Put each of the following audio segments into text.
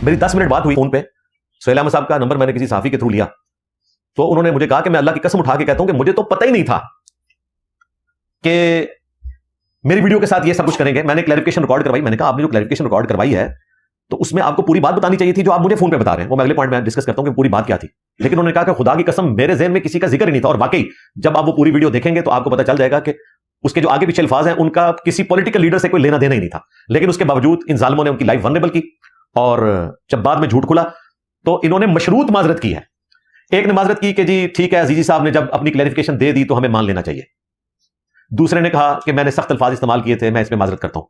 मेरी 10 मिनट बात हुई फोन पे। सुहेल अहमद साहब का नंबर मैंने किसी साफी के थ्रू लिया, तो उन्होंने मुझे कहा कि मैं अल्लाह की कसम उठा के कहता हूं कि मुझे तो पता ही नहीं था कि मेरी वीडियो के साथ ये सब कुछ करेंगे। मैंने क्लैरिफिकेशन रिकॉर्ड करवाई। मैंने कहा आपने जो क्लैरिफिकेशन रिकॉर्ड करवाई है तो उसमें आपको पूरी बात बतानी चाहिए थी जो आप मुझे फोन पे बता रहे हैं। वो मैं अगले पॉइंट में डिस्कस करता हूं कि पूरी बात क्या थी। लेकिन उन्होंने कहा कि खुदा की कसम मेरे ज़हन में किसी का जिक्र ही नहीं था। और वाकई जब आप वो पूरी वीडियो देखेंगे तो आपको पता चल जाएगा कि उसके जो आगे पीछे अल्फाज हैं उनका किसी पॉलिटिकल लीडर से कोई लेना देना ही नहीं था। लेकिन उसके बावजूद इन जालिमों ने उनकी लाइफ वनरेबल की, और जब बाद में झूठ खुला तो इन्होंने मशरूत माजरत की है। एक ने माजरत की कि जी ठीक है, अजीजी साहब ने जब अपनी क्लैरिफिकेशन दे दी तो हमें मान लेना चाहिए। दूसरे ने कहा कि मैंने सख्त अल्फाज इस्तेमाल किए थे, मैं इसमें माजरत करता हूं।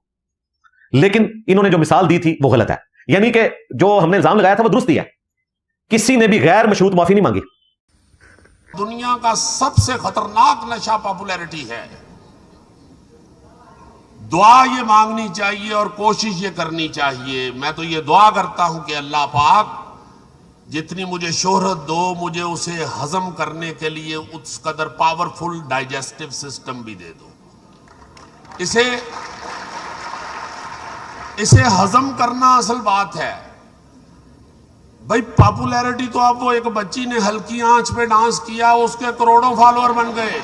लेकिन इन्होंने जो मिसाल दी थी वो गलत है। यानी कि जो हमने इल्जाम लगाया था वो दुरुस्त ही है। किसी ने भी गैर मशरूत माफी नहीं मांगी। दुनिया का सबसे खतरनाक नशा पॉपुलैरिटी है। दुआ ये मांगनी चाहिए और कोशिश ये करनी चाहिए। मैं तो ये दुआ करता हूं कि अल्लाह पाक जितनी मुझे शोहरत दो, मुझे उसे हजम करने के लिए उस कदर पावरफुल डाइजेस्टिव सिस्टम भी दे दो। इसे हजम करना असल बात है। भाई पॉपुलैरिटी तो अब वो एक बच्ची ने हल्की आंच पे डांस किया, उसके करोड़ों फॉलोअर बन गए।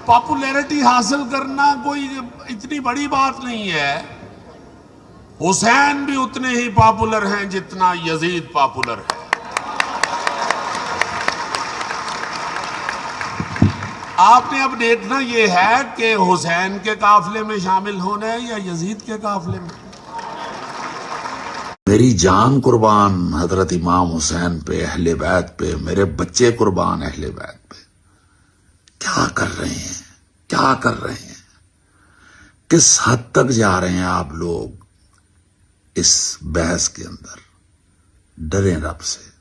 पॉपुलैरिटी हासिल करना कोई इतनी बड़ी बात नहीं है। हुसैन भी उतने ही पॉपुलर हैं जितना यजीद पॉपुलर है। आपने अब देखना यह है कि हुसैन के काफिले में शामिल होना है या यजीद के काफिले में। मेरी जान कुर्बान हजरत इमाम हुसैन पे, अहले बैत पे, मेरे बच्चे कुर्बान अहले बैत पे। क्या कर रहे हैं, क्या कर रहे हैं, किस हद तक जा रहे हैं आप लोग इस बहस के अंदर। डरें रब से।